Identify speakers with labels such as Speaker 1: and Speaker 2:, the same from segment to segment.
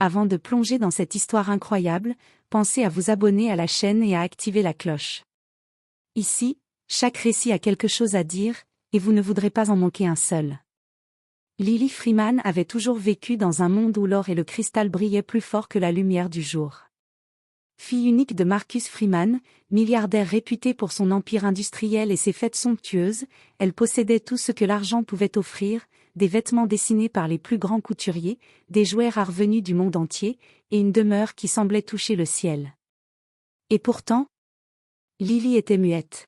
Speaker 1: Avant de plonger dans cette histoire incroyable, pensez à vous abonner à la chaîne et à activer la cloche. Ici, chaque récit a quelque chose à dire, et vous ne voudrez pas en manquer un seul. Lily Freeman avait toujours vécu dans un monde où l'or et le cristal brillaient plus fort que la lumière du jour. Fille unique de Marcus Freeman, milliardaire réputé pour son empire industriel et ses fêtes somptueuses, elle possédait tout ce que l'argent pouvait offrir, des vêtements dessinés par les plus grands couturiers, des jouets rares venus du monde entier, et une demeure qui semblait toucher le ciel. Et pourtant, Lily était muette.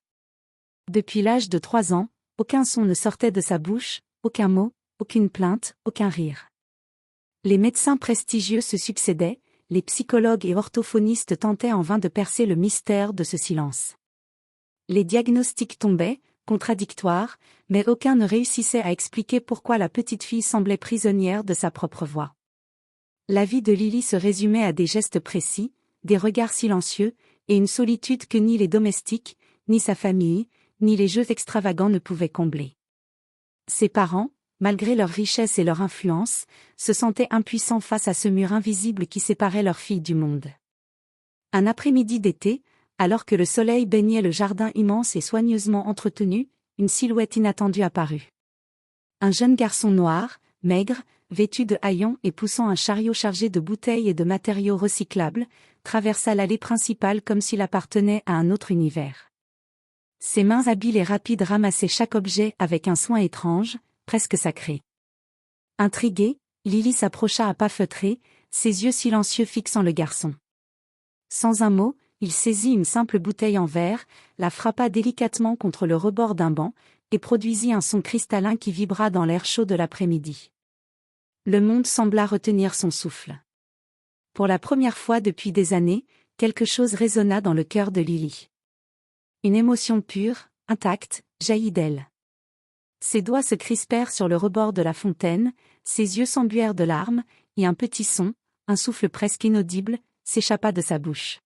Speaker 1: Depuis l'âge de 3 ans, aucun son ne sortait de sa bouche, aucun mot, aucune plainte, aucun rire. Les médecins prestigieux se succédaient, les psychologues et orthophonistes tentaient en vain de percer le mystère de ce silence. Les diagnostics tombaient, contradictoires, mais aucun ne réussissait à expliquer pourquoi la petite fille semblait prisonnière de sa propre voix. La vie de Lily se résumait à des gestes précis, des regards silencieux, et une solitude que ni les domestiques, ni sa famille, ni les jeux extravagants ne pouvaient combler. Ses parents, malgré leur richesse et leur influence, se sentaient impuissants face à ce mur invisible qui séparait leur fille du monde. Un après-midi d'été, alors que le soleil baignait le jardin immense et soigneusement entretenu, une silhouette inattendue apparut. Un jeune garçon noir, maigre, vêtu de haillons et poussant un chariot chargé de bouteilles et de matériaux recyclables, traversa l'allée principale comme s'il appartenait à un autre univers. Ses mains habiles et rapides ramassaient chaque objet avec un soin étrange, presque sacré. Intriguée, Lily s'approcha à pas feutrés, ses yeux silencieux fixant le garçon. Sans un mot, il saisit une simple bouteille en verre, la frappa délicatement contre le rebord d'un banc, et produisit un son cristallin qui vibra dans l'air chaud de l'après-midi. Le monde sembla retenir son souffle. Pour la première fois depuis des années, quelque chose résonna dans le cœur de Lily. Une émotion pure, intacte, jaillit d'elle. Ses doigts se crispèrent sur le rebord de la fontaine, ses yeux s'embuèrent de larmes, et un petit son, un souffle presque inaudible, s'échappa de sa bouche.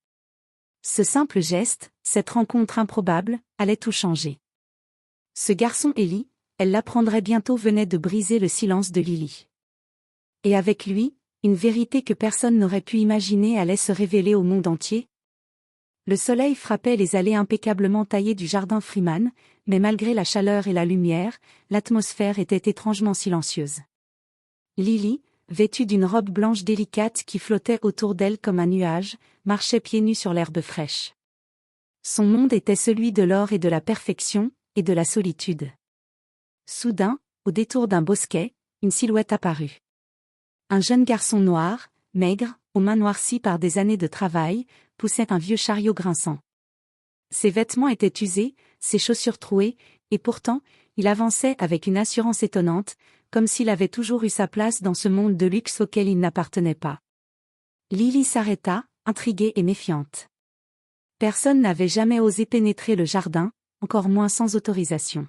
Speaker 1: Ce simple geste, cette rencontre improbable, allait tout changer. Ce garçon Ellie, elle l'apprendrait bientôt, venait de briser le silence de Lily. Et avec lui, une vérité que personne n'aurait pu imaginer allait se révéler au monde entier. Le soleil frappait les allées impeccablement taillées du jardin Freeman, mais malgré la chaleur et la lumière, l'atmosphère était étrangement silencieuse. Lily, vêtue d'une robe blanche délicate qui flottait autour d'elle comme un nuage, marchait pieds nus sur l'herbe fraîche. Son monde était celui de l'or et de la perfection, et de la solitude. Soudain, au détour d'un bosquet, une silhouette apparut. Un jeune garçon noir, maigre, aux mains noircies par des années de travail, poussait un vieux chariot grinçant. Ses vêtements étaient usés, ses chaussures trouées, et pourtant, il avançait avec une assurance étonnante, comme s'il avait toujours eu sa place dans ce monde de luxe auquel il n'appartenait pas. Lily s'arrêta, intriguée et méfiante. Personne n'avait jamais osé pénétrer le jardin, encore moins sans autorisation.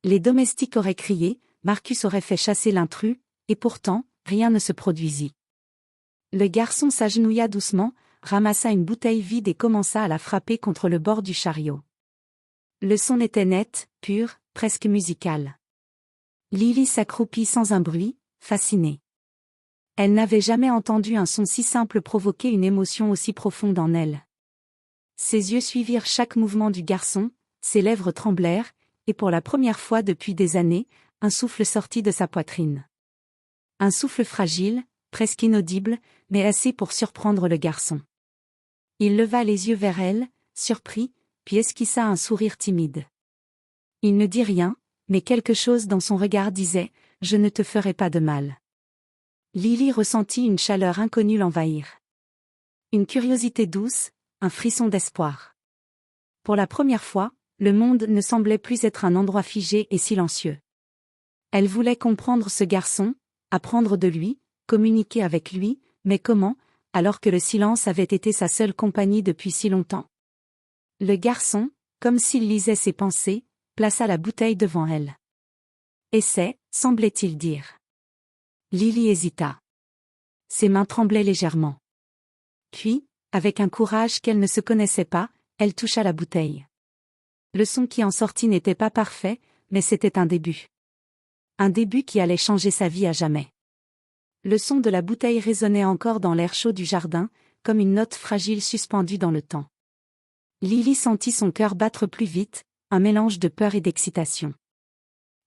Speaker 1: Les domestiques auraient crié, Marcus aurait fait chasser l'intrus, et pourtant, rien ne se produisit. Le garçon s'agenouilla doucement, ramassa une bouteille vide et commença à la frapper contre le bord du chariot. Le son était net, pur, presque musical. Lily s'accroupit sans un bruit, fascinée. Elle n'avait jamais entendu un son si simple provoquer une émotion aussi profonde en elle. Ses yeux suivirent chaque mouvement du garçon, ses lèvres tremblèrent, et pour la première fois depuis des années, un souffle sortit de sa poitrine. Un souffle fragile, presque inaudible, mais assez pour surprendre le garçon. Il leva les yeux vers elle, surpris, puis esquissa un sourire timide. Il ne dit rien, mais quelque chose dans son regard disait « Je ne te ferai pas de mal ». Lily ressentit une chaleur inconnue l'envahir. Une curiosité douce, un frisson d'espoir. Pour la première fois, le monde ne semblait plus être un endroit figé et silencieux. Elle voulait comprendre ce garçon, apprendre de lui, communiquer avec lui, mais comment, alors que le silence avait été sa seule compagnie depuis si longtemps? Le garçon, comme s'il lisait ses pensées, plaça la bouteille devant elle. « Essaie », semblait-il dire. Lily hésita. Ses mains tremblaient légèrement. Puis, avec un courage qu'elle ne se connaissait pas, elle toucha la bouteille. Le son qui en sortit n'était pas parfait, mais c'était un début. Un début qui allait changer sa vie à jamais. Le son de la bouteille résonnait encore dans l'air chaud du jardin, comme une note fragile suspendue dans le temps. Lily sentit son cœur battre plus vite, un mélange de peur et d'excitation.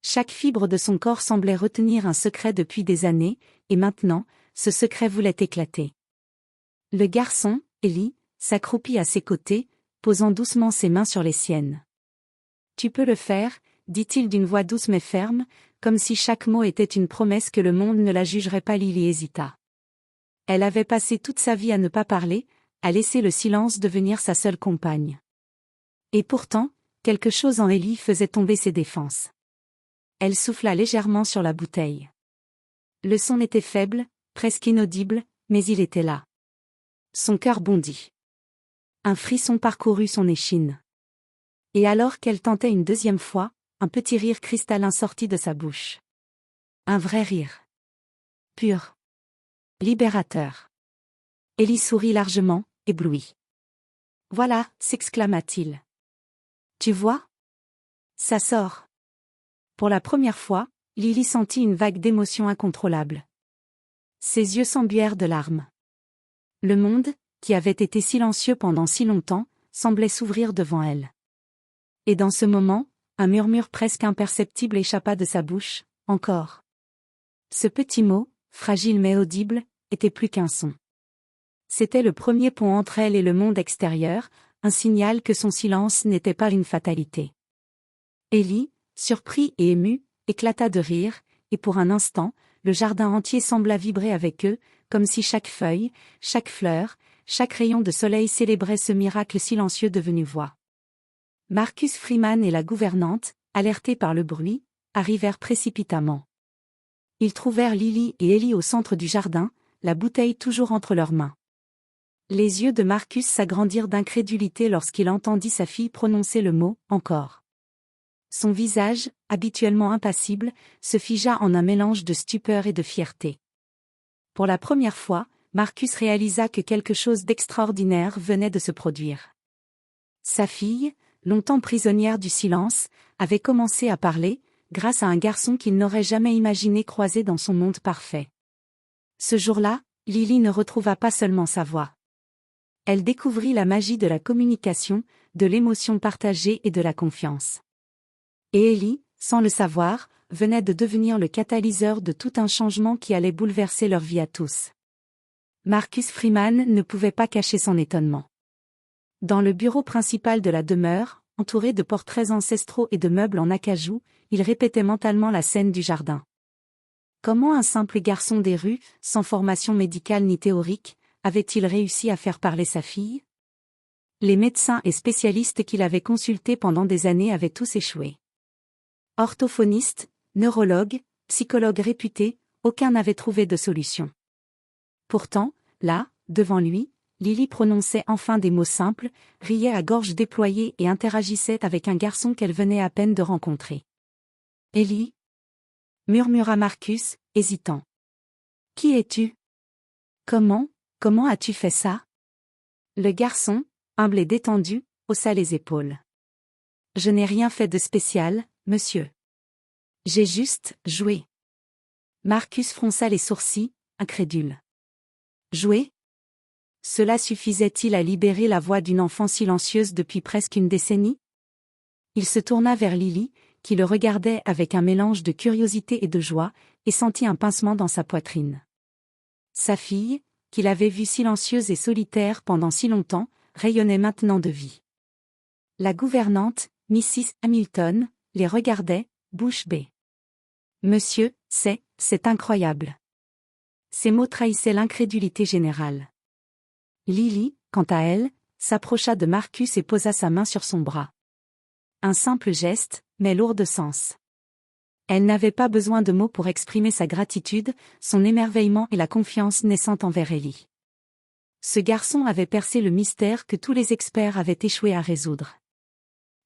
Speaker 1: Chaque fibre de son corps semblait retenir un secret depuis des années, et maintenant, ce secret voulait éclater. Le garçon, Ellie, s'accroupit à ses côtés, posant doucement ses mains sur les siennes. « Tu peux le faire », dit-il d'une voix douce mais ferme, comme si chaque mot était une promesse que le monde ne la jugerait pas. Lily hésita. Elle avait passé toute sa vie à ne pas parler, à laisser le silence devenir sa seule compagne. Et pourtant, quelque chose en Ellie faisait tomber ses défenses. Elle souffla légèrement sur la bouteille. Le son était faible, presque inaudible, mais il était là. Son cœur bondit. Un frisson parcourut son échine. Et alors qu'elle tentait une deuxième fois, un petit rire cristallin sortit de sa bouche. Un vrai rire. Pur. Libérateur. Ellie sourit largement, éblouie. « Voilà », s'exclama-t-il. « Tu vois ? Ça sort. » Pour la première fois, Lily sentit une vague d'émotion incontrôlable. Ses yeux s'embuèrent de larmes. Le monde, qui avait été silencieux pendant si longtemps, semblait s'ouvrir devant elle. Et dans ce moment, un murmure presque imperceptible échappa de sa bouche, « Encore ». Ce petit mot, fragile mais audible, était plus qu'un son. C'était le premier pont entre elle et le monde extérieur, un signal que son silence n'était pas une fatalité. Ellie, surpris et ému, éclata de rire, et pour un instant, le jardin entier sembla vibrer avec eux, comme si chaque feuille, chaque fleur, chaque rayon de soleil célébrait ce miracle silencieux devenu voix. Marcus Freeman et la gouvernante, alertés par le bruit, arrivèrent précipitamment. Ils trouvèrent Lily et Ellie au centre du jardin, la bouteille toujours entre leurs mains. Les yeux de Marcus s'agrandirent d'incrédulité lorsqu'il entendit sa fille prononcer le mot « encore ». Son visage, habituellement impassible, se figea en un mélange de stupeur et de fierté. Pour la première fois, Marcus réalisa que quelque chose d'extraordinaire venait de se produire. Sa fille, longtemps prisonnière du silence, avait commencé à parler, grâce à un garçon qu'il n'aurait jamais imaginé croiser dans son monde parfait. Ce jour-là, Lily ne retrouva pas seulement sa voix. Elle découvrit la magie de la communication, de l'émotion partagée et de la confiance. Et Ellie, sans le savoir, venait de devenir le catalyseur de tout un changement qui allait bouleverser leur vie à tous. Marcus Freeman ne pouvait pas cacher son étonnement. Dans le bureau principal de la demeure, entouré de portraits ancestraux et de meubles en acajou, il répétait mentalement la scène du jardin. Comment un simple garçon des rues, sans formation médicale ni théorique, avait-il réussi à faire parler sa fille ? Les médecins et spécialistes qu'il avait consultés pendant des années avaient tous échoué. Orthophonistes, neurologues, psychologues réputés, aucun n'avait trouvé de solution. Pourtant, là, devant lui, Lily prononçait enfin des mots simples, riait à gorge déployée et interagissait avec un garçon qu'elle venait à peine de rencontrer. « Ellie » murmura Marcus, hésitant. « Qui es-tu ? Comment as-tu fait ça ?» Le garçon, humble et détendu, haussa les épaules. « Je n'ai rien fait de spécial, monsieur. J'ai juste joué. » Marcus fronça les sourcils, incrédule. « Jouer ? Cela suffisait-il à libérer la voix d'une enfant silencieuse depuis presque une décennie ? Il se tourna vers Lily, qui le regardait avec un mélange de curiosité et de joie, et sentit un pincement dans sa poitrine. Sa fille, qu'il avait vue silencieuse et solitaire pendant si longtemps, rayonnait maintenant de vie. La gouvernante, Mrs. Hamilton, les regardait, bouche bée. « Monsieur, c'est incroyable. » Ces mots trahissaient l'incrédulité générale. Lily, quant à elle, s'approcha de Marcus et posa sa main sur son bras. Un simple geste, mais lourd de sens. Elle n'avait pas besoin de mots pour exprimer sa gratitude, son émerveillement et la confiance naissante envers Ellie. Ce garçon avait percé le mystère que tous les experts avaient échoué à résoudre.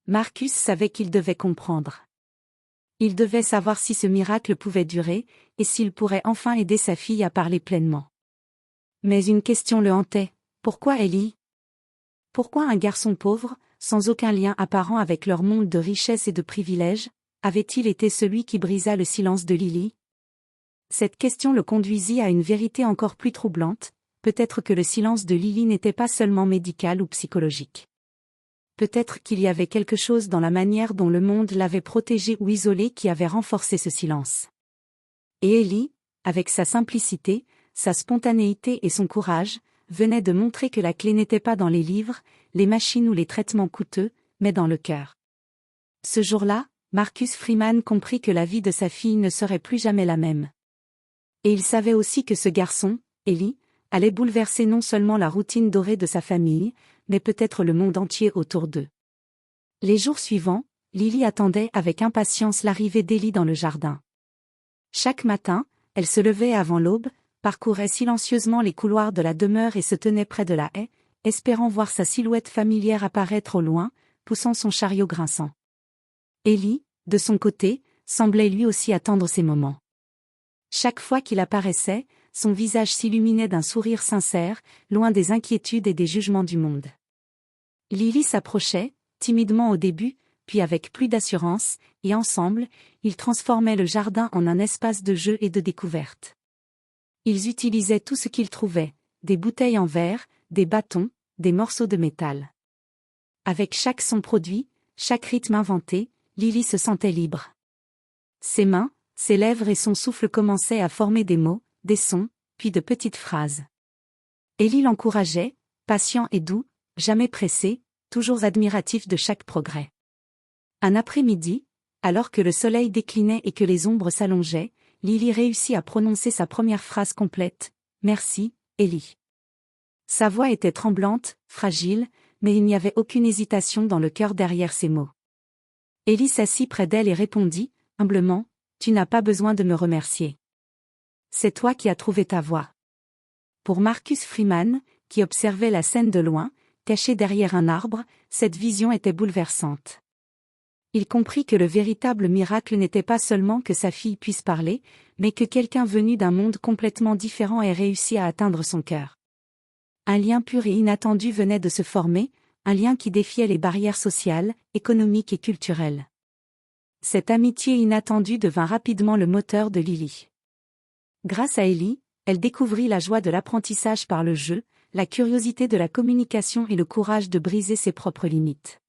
Speaker 1: Marcus savait qu'il devait comprendre. Il devait savoir si ce miracle pouvait durer, et s'il pourrait enfin aider sa fille à parler pleinement. Mais une question le hantait, pourquoi Ellie ? Pourquoi un garçon pauvre, sans aucun lien apparent avec leur monde de richesse et de privilèges, avait-il été celui qui brisa le silence de Lily ? Cette question le conduisit à une vérité encore plus troublante, peut-être que le silence de Lily n'était pas seulement médical ou psychologique. Peut-être qu'il y avait quelque chose dans la manière dont le monde l'avait protégée ou isolée qui avait renforcé ce silence. Et Ellie, avec sa simplicité, sa spontanéité et son courage, venait de montrer que la clé n'était pas dans les livres, les machines ou les traitements coûteux, mais dans le cœur. Ce jour-là, Marcus Freeman comprit que la vie de sa fille ne serait plus jamais la même. Et il savait aussi que ce garçon, Ellie, allait bouleverser non seulement la routine dorée de sa famille, mais peut-être le monde entier autour d'eux. Les jours suivants, Lily attendait avec impatience l'arrivée d'Ellie dans le jardin. Chaque matin, elle se levait avant l'aube, parcourait silencieusement les couloirs de la demeure et se tenait près de la haie, espérant voir sa silhouette familière apparaître au loin, poussant son chariot grinçant. Ellie, de son côté, semblait lui aussi attendre ces moments. Chaque fois qu'il apparaissait, son visage s'illuminait d'un sourire sincère, loin des inquiétudes et des jugements du monde. Lily s'approchait, timidement au début, puis avec plus d'assurance, et ensemble, ils transformaient le jardin en un espace de jeu et de découverte. Ils utilisaient tout ce qu'ils trouvaient, des bouteilles en verre, des bâtons, des morceaux de métal. Avec chaque son produit, chaque rythme inventé, Lily se sentait libre. Ses mains, ses lèvres et son souffle commençaient à former des mots, des sons, puis de petites phrases. Ellie l'encourageait, patient et doux, jamais pressé, toujours admiratif de chaque progrès. Un après-midi, alors que le soleil déclinait et que les ombres s'allongeaient, Lily réussit à prononcer sa première phrase complète, « Merci, Ellie ». Sa voix était tremblante, fragile, mais il n'y avait aucune hésitation dans le cœur derrière ces mots. Ellie s'assit près d'elle et répondit, humblement, « Tu n'as pas besoin de me remercier. C'est toi qui as trouvé ta voie. » Pour Marcus Freeman, qui observait la scène de loin, caché derrière un arbre, cette vision était bouleversante. Il comprit que le véritable miracle n'était pas seulement que sa fille puisse parler, mais que quelqu'un venu d'un monde complètement différent ait réussi à atteindre son cœur. Un lien pur et inattendu venait de se former, un lien qui défiait les barrières sociales, économiques et culturelles. Cette amitié inattendue devint rapidement le moteur de Lily. Grâce à Ellie, elle découvrit la joie de l'apprentissage par le jeu, la curiosité de la communication et le courage de briser ses propres limites.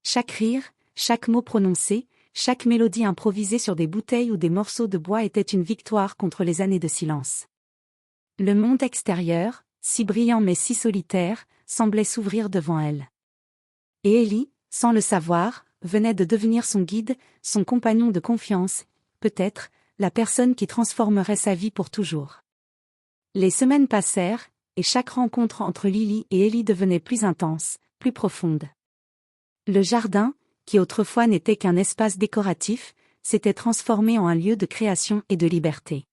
Speaker 1: Chaque rire, chaque mot prononcé, chaque mélodie improvisée sur des bouteilles ou des morceaux de bois était une victoire contre les années de silence. Le monde extérieur, si brillant mais si solitaire, semblait s'ouvrir devant elle. Et Ellie, sans le savoir, venait de devenir son guide, son compagnon de confiance, peut-être, la personne qui transformerait sa vie pour toujours. Les semaines passèrent, et chaque rencontre entre Lily et Ellie devenait plus intense, plus profonde. Le jardin, qui autrefois n'était qu'un espace décoratif, s'était transformé en un lieu de création et de liberté.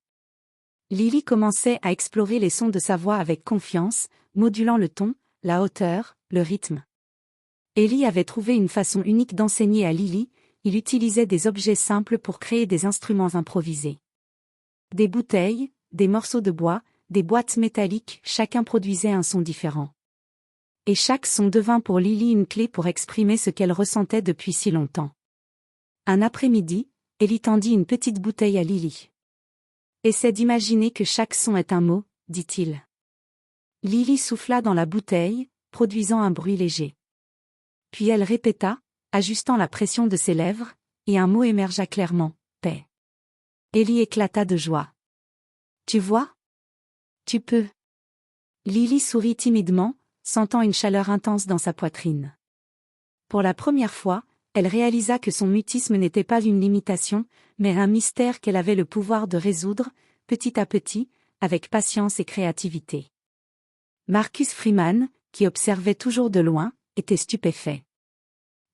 Speaker 1: Lily commençait à explorer les sons de sa voix avec confiance, modulant le ton, la hauteur, le rythme. Ellie avait trouvé une façon unique d'enseigner à Lily, il utilisait des objets simples pour créer des instruments improvisés. Des bouteilles, des morceaux de bois, des boîtes métalliques, chacun produisait un son différent. Et chaque son devint pour Lily une clé pour exprimer ce qu'elle ressentait depuis si longtemps. Un après-midi, Ellie tendit une petite bouteille à Lily. « Essaie d'imaginer que chaque son est un mot, dit-il. » Lily souffla dans la bouteille, produisant un bruit léger. Puis elle répéta, ajustant la pression de ses lèvres, et un mot émergea clairement, « paix ». Ellie éclata de joie. « Tu vois ? Tu peux. » Lily sourit timidement, sentant une chaleur intense dans sa poitrine. Pour la première fois, elle réalisa que son mutisme n'était pas une limitation, mais un mystère qu'elle avait le pouvoir de résoudre, petit à petit, avec patience et créativité. Marcus Freeman, qui observait toujours de loin, était stupéfait.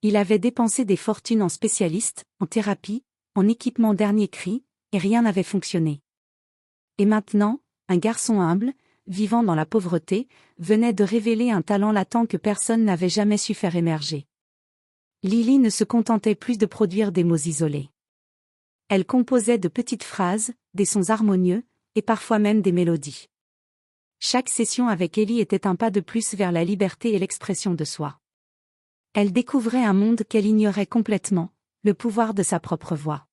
Speaker 1: Il avait dépensé des fortunes en spécialistes, en thérapie, en équipement dernier cri, et rien n'avait fonctionné. Et maintenant, un garçon humble, vivant dans la pauvreté, venait de révéler un talent latent que personne n'avait jamais su faire émerger. Lily ne se contentait plus de produire des mots isolés. Elle composait de petites phrases, des sons harmonieux, et parfois même des mélodies. Chaque session avec Ellie était un pas de plus vers la liberté et l'expression de soi. Elle découvrait un monde qu'elle ignorait complètement, le pouvoir de sa propre voix.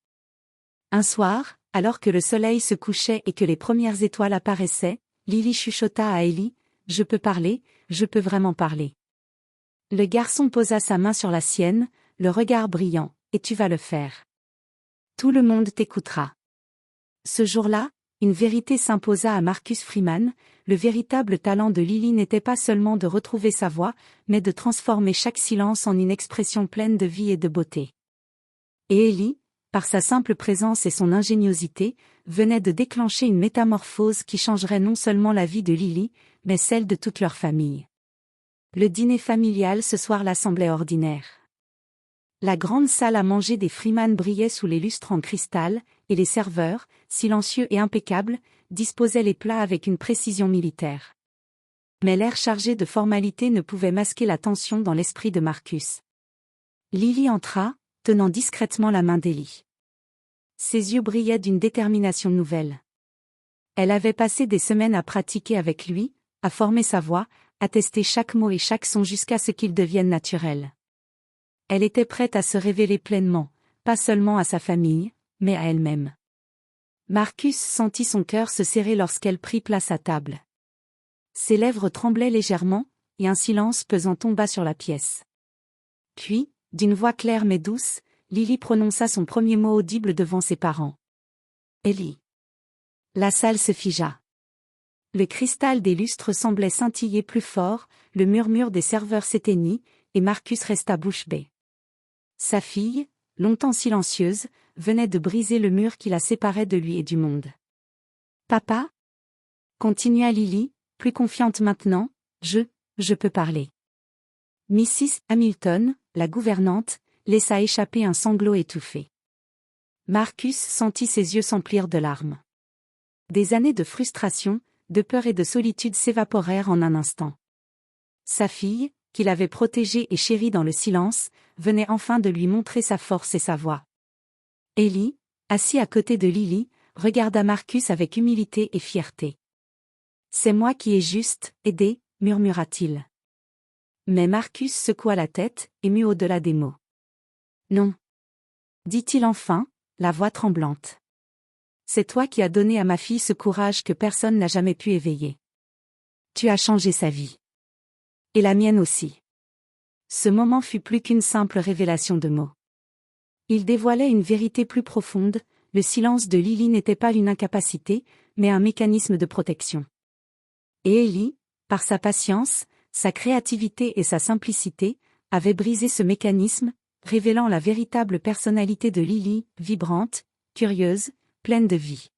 Speaker 1: Un soir, alors que le soleil se couchait et que les premières étoiles apparaissaient, Lily chuchota à Ellie, « Je peux parler, je peux vraiment parler. » Le garçon posa sa main sur la sienne, le regard brillant, « Et tu vas le faire. Tout le monde t'écoutera. » Ce jour-là, une vérité s'imposa à Marcus Freeman, le véritable talent de Lily n'était pas seulement de retrouver sa voix, mais de transformer chaque silence en une expression pleine de vie et de beauté. Et Ellie, par sa simple présence et son ingéniosité, venait de déclencher une métamorphose qui changerait non seulement la vie de Lily, mais celle de toute leur famille. Le dîner familial ce soir-là semblait ordinaire. La grande salle à manger des Freeman brillait sous les lustres en cristal, et les serveurs, silencieux et impeccables, disposaient les plats avec une précision militaire. Mais l'air chargé de formalité ne pouvait masquer la tension dans l'esprit de Marcus. Lily entra, tenant discrètement la main d'Ellie. Ses yeux brillaient d'une détermination nouvelle. Elle avait passé des semaines à pratiquer avec lui, à former sa voix, à tester chaque mot et chaque son jusqu'à ce qu'ils deviennent naturels. Elle était prête à se révéler pleinement, pas seulement à sa famille, mais à elle-même. Marcus sentit son cœur se serrer lorsqu'elle prit place à table. Ses lèvres tremblaient légèrement, et un silence pesant tomba sur la pièce. Puis, d'une voix claire mais douce, Lily prononça son premier mot audible devant ses parents. « Ellie. » La salle se figea. Le cristal des lustres semblait scintiller plus fort, le murmure des serveurs s'éteignit, et Marcus resta bouche bée. Sa fille, longtemps silencieuse, venait de briser le mur qui la séparait de lui et du monde. « Papa » continua Lily, plus confiante maintenant, « je peux parler. » Mrs. Hamilton, la gouvernante, laissa échapper un sanglot étouffé. Marcus sentit ses yeux s'emplir de larmes. Des années de frustration, de peur et de solitude s'évaporèrent en un instant. Sa fille, qu'il avait protégée et chérie dans le silence, venait enfin de lui montrer sa force et sa voix. Ellie, assis à côté de Lily, regarda Marcus avec humilité et fierté. « C'est moi qui ai juste aidé, » murmura-t-il. Mais Marcus secoua la tête, ému au-delà des mots. « Non. » dit-il enfin, la voix tremblante. « C'est toi qui as donné à ma fille ce courage que personne n'a jamais pu éveiller. Tu as changé sa vie. Et la mienne aussi. » Ce moment fut plus qu'une simple révélation de mots. Il dévoilait une vérité plus profonde, le silence de Lily n'était pas une incapacité, mais un mécanisme de protection. Et Ellie, par sa patience, sa créativité et sa simplicité, avait brisé ce mécanisme, révélant la véritable personnalité de Lily, vibrante, curieuse, pleine de vie.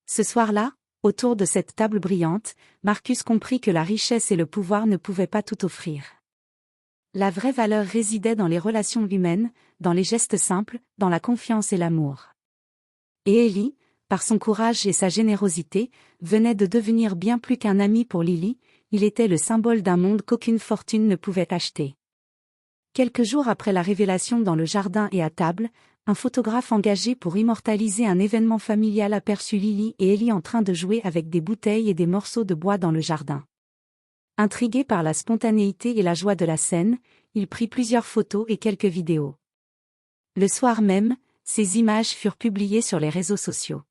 Speaker 1: Ce soir-là, autour de cette table brillante, Marcus comprit que la richesse et le pouvoir ne pouvaient pas tout offrir. La vraie valeur résidait dans les relations humaines, dans les gestes simples, dans la confiance et l'amour. Et Ellie, par son courage et sa générosité, venait de devenir bien plus qu'un ami pour Lily, il était le symbole d'un monde qu'aucune fortune ne pouvait acheter. Quelques jours après la révélation dans le jardin et à table, un photographe engagé pour immortaliser un événement familial aperçut Lily et Ellie en train de jouer avec des bouteilles et des morceaux de bois dans le jardin. Intrigué par la spontanéité et la joie de la scène, il prit plusieurs photos et quelques vidéos. Le soir même, ces images furent publiées sur les réseaux sociaux.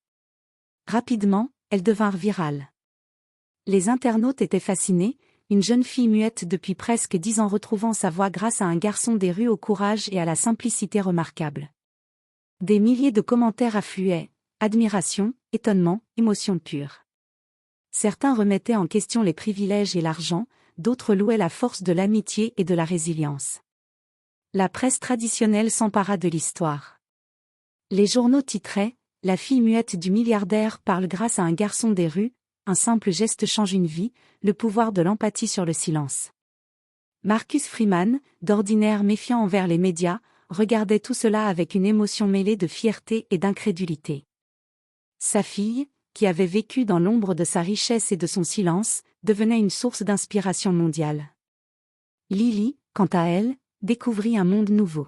Speaker 1: Rapidement, elles devinrent virales. Les internautes étaient fascinés, une jeune fille muette depuis presque 10 ans retrouvant sa voix grâce à un garçon des rues au courage et à la simplicité remarquable. Des milliers de commentaires affluaient, admiration, étonnement, émotion pure. Certains remettaient en question les privilèges et l'argent, d'autres louaient la force de l'amitié et de la résilience. La presse traditionnelle s'empara de l'histoire. Les journaux titraient « La fille muette du milliardaire parle grâce à un garçon des rues, un simple geste change une vie, le pouvoir de l'empathie sur le silence ». Marcus Freeman, d'ordinaire méfiant envers les médias, regardait tout cela avec une émotion mêlée de fierté et d'incrédulité. Sa fille, qui avait vécu dans l'ombre de sa richesse et de son silence, devenait une source d'inspiration mondiale. Lily, quant à elle, découvrit un monde nouveau.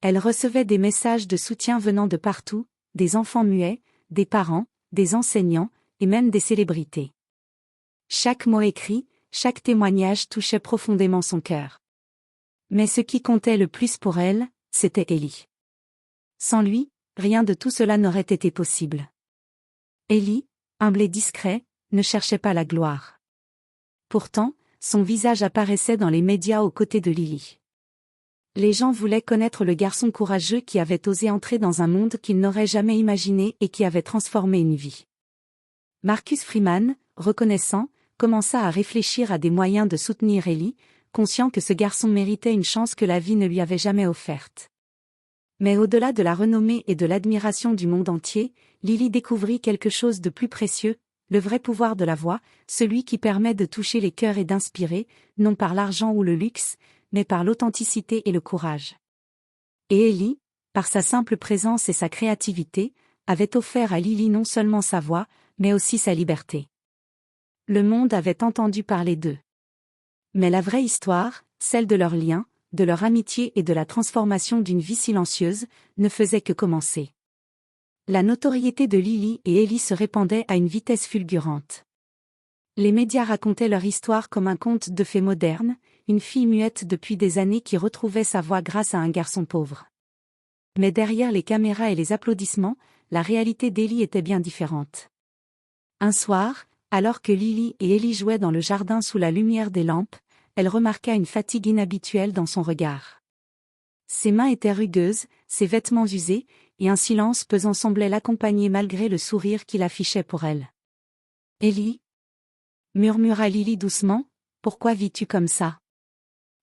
Speaker 1: Elle recevait des messages de soutien venant de partout, des enfants muets, des parents, des enseignants, et même des célébrités. Chaque mot écrit, chaque témoignage touchait profondément son cœur. Mais ce qui comptait le plus pour elle, c'était Ellie. Sans lui, rien de tout cela n'aurait été possible. Ellie, humble et discret, ne cherchait pas la gloire. Pourtant, son visage apparaissait dans les médias aux côtés de Lily. Les gens voulaient connaître le garçon courageux qui avait osé entrer dans un monde qu'il n'aurait jamais imaginé et qui avait transformé une vie. Marcus Freeman, reconnaissant, commença à réfléchir à des moyens de soutenir Ellie, conscient que ce garçon méritait une chance que la vie ne lui avait jamais offerte. Mais au-delà de la renommée et de l'admiration du monde entier, Lily découvrit quelque chose de plus précieux, le vrai pouvoir de la voix, celui qui permet de toucher les cœurs et d'inspirer, non par l'argent ou le luxe, mais par l'authenticité et le courage. Et Ellie, par sa simple présence et sa créativité, avait offert à Lily non seulement sa voix, mais aussi sa liberté. Le monde avait entendu parler d'eux. Mais la vraie histoire, celle de leur lien, de leur amitié et de la transformation d'une vie silencieuse, ne faisait que commencer. La notoriété de Lily et Ellie se répandait à une vitesse fulgurante. Les médias racontaient leur histoire comme un conte de fées moderne, une fille muette depuis des années qui retrouvait sa voix grâce à un garçon pauvre. Mais derrière les caméras et les applaudissements, la réalité d'Ellie était bien différente. Un soir, alors que Lily et Ellie jouaient dans le jardin sous la lumière des lampes, elle remarqua une fatigue inhabituelle dans son regard. Ses mains étaient rugueuses, ses vêtements usés, et un silence pesant semblait l'accompagner malgré le sourire qu'il affichait pour elle. « Ellie » murmura Lily doucement, « pourquoi vis-tu comme ça ?»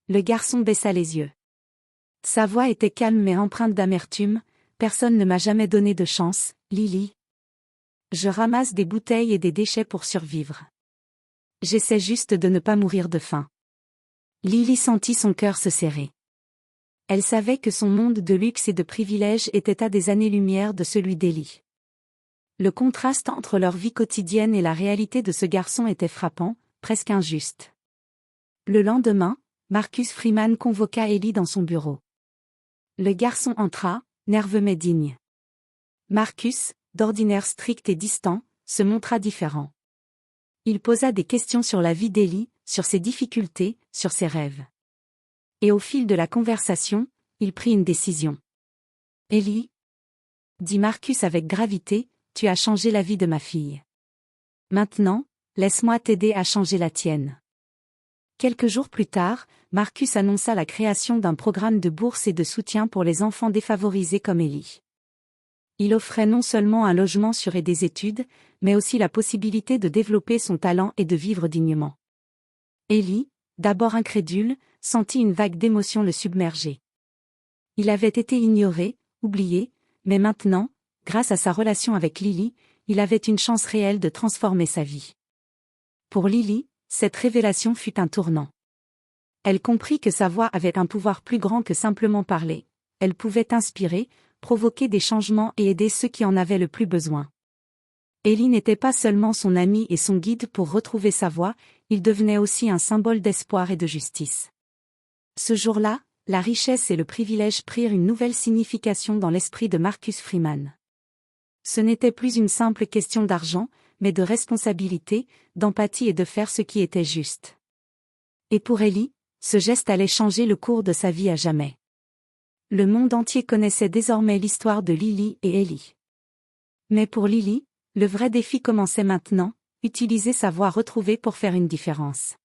Speaker 1: Le garçon baissa les yeux. Sa voix était calme mais empreinte d'amertume, « Personne ne m'a jamais donné de chance, Lily. Je ramasse des bouteilles et des déchets pour survivre. J'essaie juste de ne pas mourir de faim. » Lily sentit son cœur se serrer. Elle savait que son monde de luxe et de privilèges était à des années-lumière de celui d'Ellie. Le contraste entre leur vie quotidienne et la réalité de ce garçon était frappant, presque injuste. Le lendemain, Marcus Freeman convoqua Ellie dans son bureau. Le garçon entra, nerveux mais digne. Marcus, d'ordinaire strict et distant, se montra différent. Il posa des questions sur la vie d'Ellie, sur ses difficultés, sur ses rêves. Et au fil de la conversation, il prit une décision. « Ellie » dit Marcus avec gravité, « tu as changé la vie de ma fille. Maintenant, laisse-moi t'aider à changer la tienne. » Quelques jours plus tard, Marcus annonça la création d'un programme de bourse et de soutien pour les enfants défavorisés comme Ellie. Il offrait non seulement un logement sûr et des études, mais aussi la possibilité de développer son talent et de vivre dignement. Ellie, d'abord incrédule, sentit une vague d'émotion le submerger. Il avait été ignoré, oublié, mais maintenant, grâce à sa relation avec Lily, il avait une chance réelle de transformer sa vie. Pour Lily, cette révélation fut un tournant. Elle comprit que sa voix avait un pouvoir plus grand que simplement parler. Elle pouvait inspirer, provoquer des changements et aider ceux qui en avaient le plus besoin. Ellie n'était pas seulement son ami et son guide pour retrouver sa voix, il devenait aussi un symbole d'espoir et de justice. Ce jour-là, la richesse et le privilège prirent une nouvelle signification dans l'esprit de Marcus Freeman. Ce n'était plus une simple question d'argent, mais de responsabilité, d'empathie et de faire ce qui était juste. Et pour Ellie, ce geste allait changer le cours de sa vie à jamais. Le monde entier connaissait désormais l'histoire de Lily et Ellie. Mais pour Lily, le vrai défi commençait maintenant, utiliser sa voix retrouvée pour faire une différence.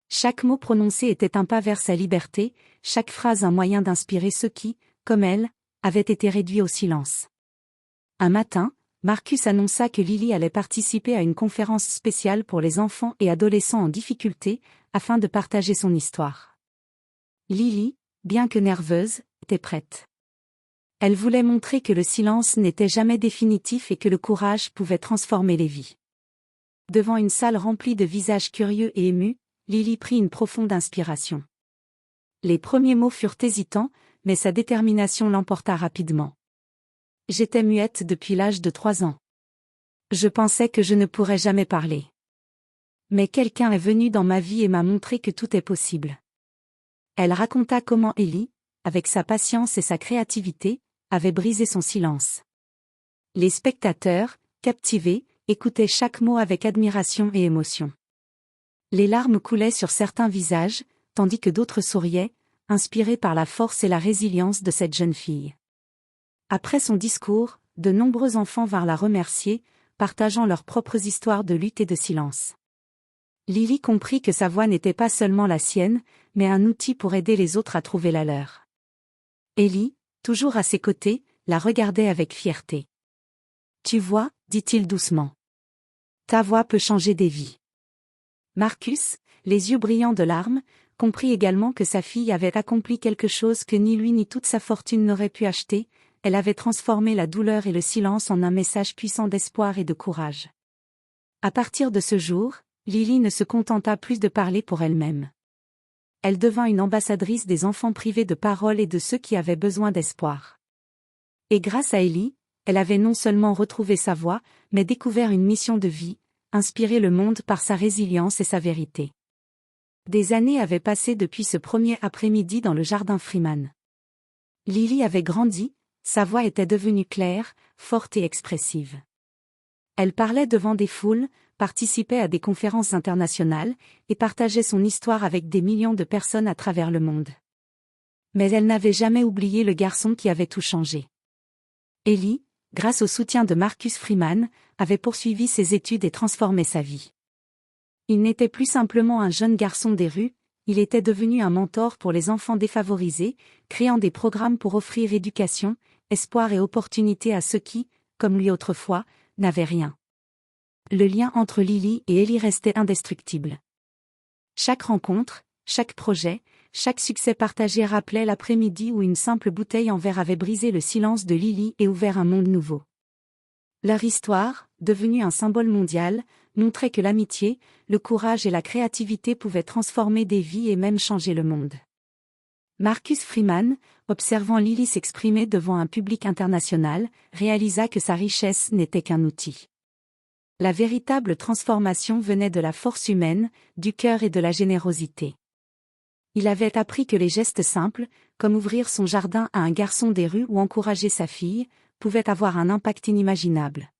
Speaker 1: Chaque mot prononcé était un pas vers sa liberté, chaque phrase un moyen d'inspirer ceux qui, comme elle, avaient été réduits au silence. Un matin, Marcus annonça que Lily allait participer à une conférence spéciale pour les enfants et adolescents en difficulté, afin de partager son histoire. Lily, bien que nerveuse, était prête. Elle voulait montrer que le silence n'était jamais définitif et que le courage pouvait transformer les vies. Devant une salle remplie de visages curieux et émus, Lily prit une profonde inspiration. Les premiers mots furent hésitants, mais sa détermination l'emporta rapidement. J'étais muette depuis l'âge de 3 ans. Je pensais que je ne pourrais jamais parler. Mais quelqu'un est venu dans ma vie et m'a montré que tout est possible. Elle raconta comment Ellie, avec sa patience et sa créativité, avait brisé son silence. Les spectateurs, captivés, écoutaient chaque mot avec admiration et émotion. Les larmes coulaient sur certains visages, tandis que d'autres souriaient, inspirés par la force et la résilience de cette jeune fille. Après son discours, de nombreux enfants vinrent la remercier, partageant leurs propres histoires de lutte et de silence. Lily comprit que sa voix n'était pas seulement la sienne, mais un outil pour aider les autres à trouver la leur. Ellie, toujours à ses côtés, la regardait avec fierté. « Tu vois, dit-il doucement. Ta voix peut changer des vies. » Marcus, les yeux brillants de larmes, comprit également que sa fille avait accompli quelque chose que ni lui ni toute sa fortune n'aurait pu acheter. Elle avait transformé la douleur et le silence en un message puissant d'espoir et de courage. À partir de ce jour, Lily ne se contenta plus de parler pour elle-même. Elle devint une ambassadrice des enfants privés de parole et de ceux qui avaient besoin d'espoir. Et grâce à Ellie, elle avait non seulement retrouvé sa voix, mais découvert une mission de vie, inspirer le monde par sa résilience et sa vérité. Des années avaient passé depuis ce premier après-midi dans le jardin Freeman. Lily avait grandi, sa voix était devenue claire, forte et expressive. Elle parlait devant des foules, participait à des conférences internationales, et partageait son histoire avec des millions de personnes à travers le monde. Mais elle n'avait jamais oublié le garçon qui avait tout changé. Ellie, grâce au soutien de Marcus Freeman, avait poursuivi ses études et transformé sa vie. Il n'était plus simplement un jeune garçon des rues, il était devenu un mentor pour les enfants défavorisés, créant des programmes pour offrir éducation, espoir et opportunités à ceux qui, comme lui autrefois, n'avaient rien. Le lien entre Lily et Ellie restait indestructible. Chaque rencontre, chaque projet, chaque succès partagé rappelait l'après-midi où une simple bouteille en verre avait brisé le silence de Lily et ouvert un monde nouveau. Leur histoire, devenue un symbole mondial, montrait que l'amitié, le courage et la créativité pouvaient transformer des vies et même changer le monde. Marcus Freeman, observant Lily s'exprimer devant un public international, réalisa que sa richesse n'était qu'un outil. La véritable transformation venait de la force humaine, du cœur et de la générosité. Il avait appris que les gestes simples, comme ouvrir son jardin à un garçon des rues ou encourager sa fille, pouvaient avoir un impact inimaginable.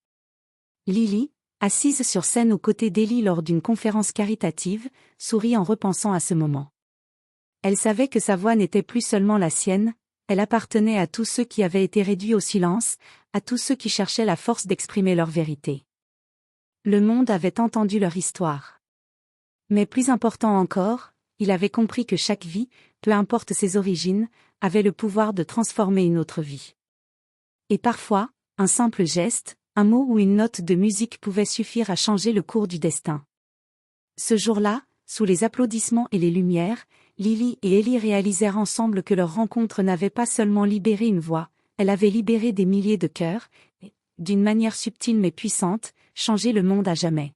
Speaker 1: Lily, assise sur scène aux côtés d'Ellie lors d'une conférence caritative, sourit en repensant à ce moment. Elle savait que sa voix n'était plus seulement la sienne, elle appartenait à tous ceux qui avaient été réduits au silence, à tous ceux qui cherchaient la force d'exprimer leur vérité. Le monde avait entendu leur histoire. Mais plus important encore, il avait compris que chaque vie, peu importe ses origines, avait le pouvoir de transformer une autre vie. Et parfois, un simple geste, un mot ou une note de musique pouvait suffire à changer le cours du destin. Ce jour-là, sous les applaudissements et les lumières, Lily et Ellie réalisèrent ensemble que leur rencontre n'avait pas seulement libéré une voix, elle avait libéré des milliers de cœurs, et, d'une manière subtile mais puissante, changé le monde à jamais.